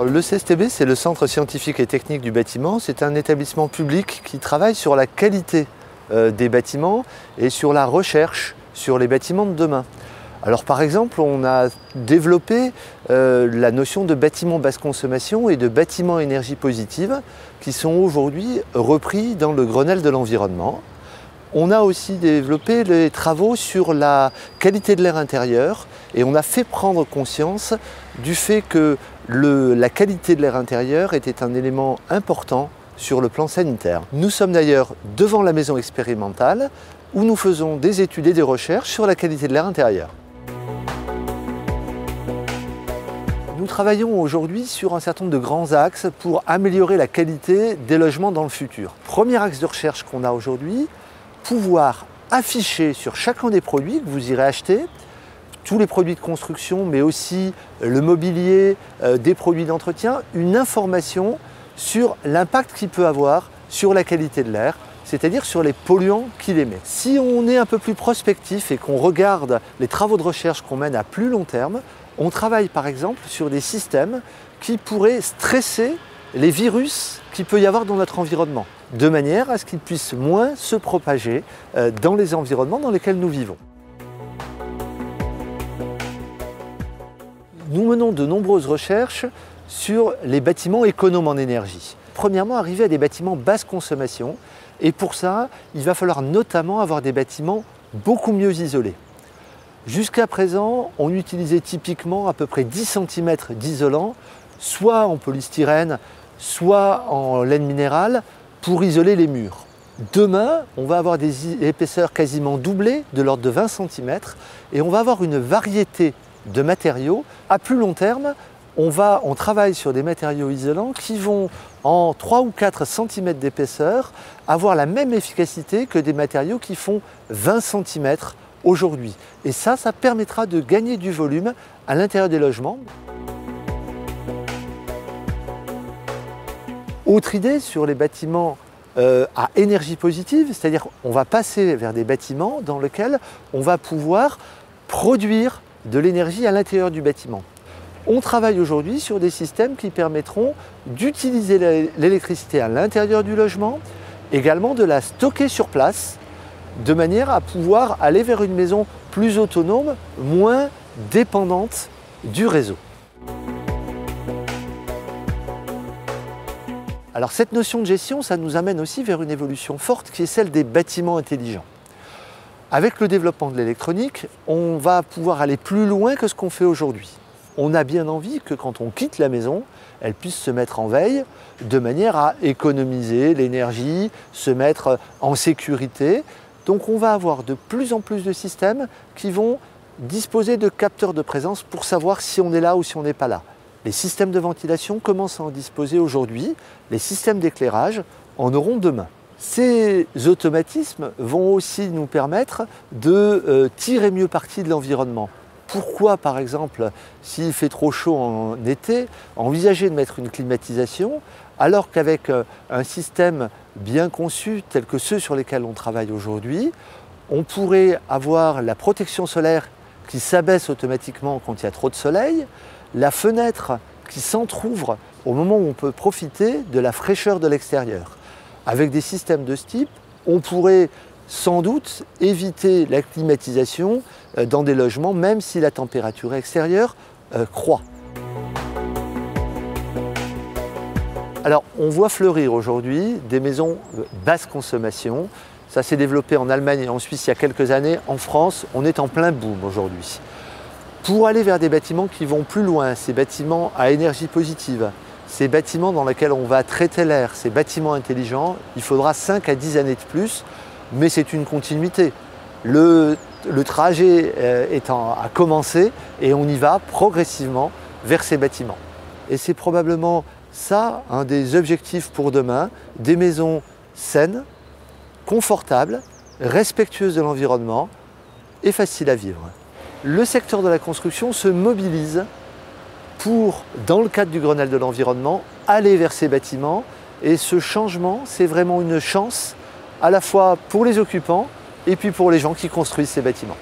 Le CSTB, c'est le Centre scientifique et technique du bâtiment. C'est un établissement public qui travaille sur la qualité des bâtiments et sur la recherche sur les bâtiments de demain. Alors par exemple, on a développé la notion de bâtiment basse consommation et de bâtiment énergie positive qui sont aujourd'hui repris dans le Grenelle de l'environnement. On a aussi développé les travaux sur la qualité de l'air intérieur et on a fait prendre conscience du fait que la qualité de l'air intérieur était un élément important sur le plan sanitaire. Nous sommes d'ailleurs devant la maison expérimentale où nous faisons des études et des recherches sur la qualité de l'air intérieur. Nous travaillons aujourd'hui sur un certain nombre de grands axes pour améliorer la qualité des logements dans le futur. Premier axe de recherche qu'on a aujourd'hui, pouvoir afficher sur chacun des produits que vous irez acheter, tous les produits de construction, mais aussi le mobilier, des produits d'entretien, une information sur l'impact qu'il peut avoir sur la qualité de l'air, c'est-à-dire sur les polluants qu'il émet. Si on est un peu plus prospectif et qu'on regarde les travaux de recherche qu'on mène à plus long terme, on travaille par exemple sur des systèmes qui pourraient stresser les virus qu'il peut y avoir dans notre environnement, de manière à ce qu'ils puissent moins se propager dans les environnements dans lesquels nous vivons. Nous menons de nombreuses recherches sur les bâtiments économes en énergie. Premièrement, arriver à des bâtiments basse consommation, et pour ça, il va falloir notamment avoir des bâtiments beaucoup mieux isolés. Jusqu'à présent, on utilisait typiquement à peu près 10 cm d'isolant, soit en polystyrène, soit en laine minérale, pour isoler les murs. Demain, on va avoir des épaisseurs quasiment doublées, de l'ordre de 20 cm, et on va avoir une variété de matériaux. À plus long terme, on travaille sur des matériaux isolants qui vont, en 3 ou 4 cm d'épaisseur, avoir la même efficacité que des matériaux qui font 20 cm aujourd'hui. Et ça permettra de gagner du volume à l'intérieur des logements. Autre idée sur les bâtiments à énergie positive, c'est-à-dire qu'on va passer vers des bâtiments dans lesquels on va pouvoir produire de l'énergie à l'intérieur du bâtiment. On travaille aujourd'hui sur des systèmes qui permettront d'utiliser l'électricité à l'intérieur du logement, également de la stocker sur place, de manière à pouvoir aller vers une maison plus autonome, moins dépendante du réseau. Alors cette notion de gestion, ça nous amène aussi vers une évolution forte qui est celle des bâtiments intelligents. Avec le développement de l'électronique, on va pouvoir aller plus loin que ce qu'on fait aujourd'hui. On a bien envie que quand on quitte la maison, elle puisse se mettre en veille de manière à économiser l'énergie, se mettre en sécurité. Donc on va avoir de plus en plus de systèmes qui vont disposer de capteurs de présence pour savoir si on est là ou si on n'est pas là. Les systèmes de ventilation commencent à en disposer aujourd'hui, les systèmes d'éclairage en auront demain. Ces automatismes vont aussi nous permettre de tirer mieux parti de l'environnement. Pourquoi, par exemple, s'il fait trop chaud en été, envisager de mettre une climatisation alors qu'avec un système bien conçu tel que ceux sur lesquels on travaille aujourd'hui, on pourrait avoir la protection solaire qui s'abaisse automatiquement quand il y a trop de soleil, la fenêtre qui s'entrouvre au moment où on peut profiter de la fraîcheur de l'extérieur. Avec des systèmes de ce type, on pourrait sans doute éviter la climatisation dans des logements, même si la température extérieure croît. Alors, on voit fleurir aujourd'hui des maisons basse consommation. Ça s'est développé en Allemagne et en Suisse il y a quelques années. En France, on est en plein boom aujourd'hui. Pour aller vers des bâtiments qui vont plus loin, ces bâtiments à énergie positive, ces bâtiments dans lesquels on va traiter l'air, ces bâtiments intelligents, il faudra 5 à 10 années de plus, mais c'est une continuité. Le trajet a commencé et on y va progressivement vers ces bâtiments. Et c'est probablement ça, un des objectifs pour demain, des maisons saines, confortables, respectueuses de l'environnement et faciles à vivre. Le secteur de la construction se mobilise pour, dans le cadre du Grenelle de l'environnement, aller vers ces bâtiments. Et ce changement, c'est vraiment une chance à la fois pour les occupants et puis pour les gens qui construisent ces bâtiments.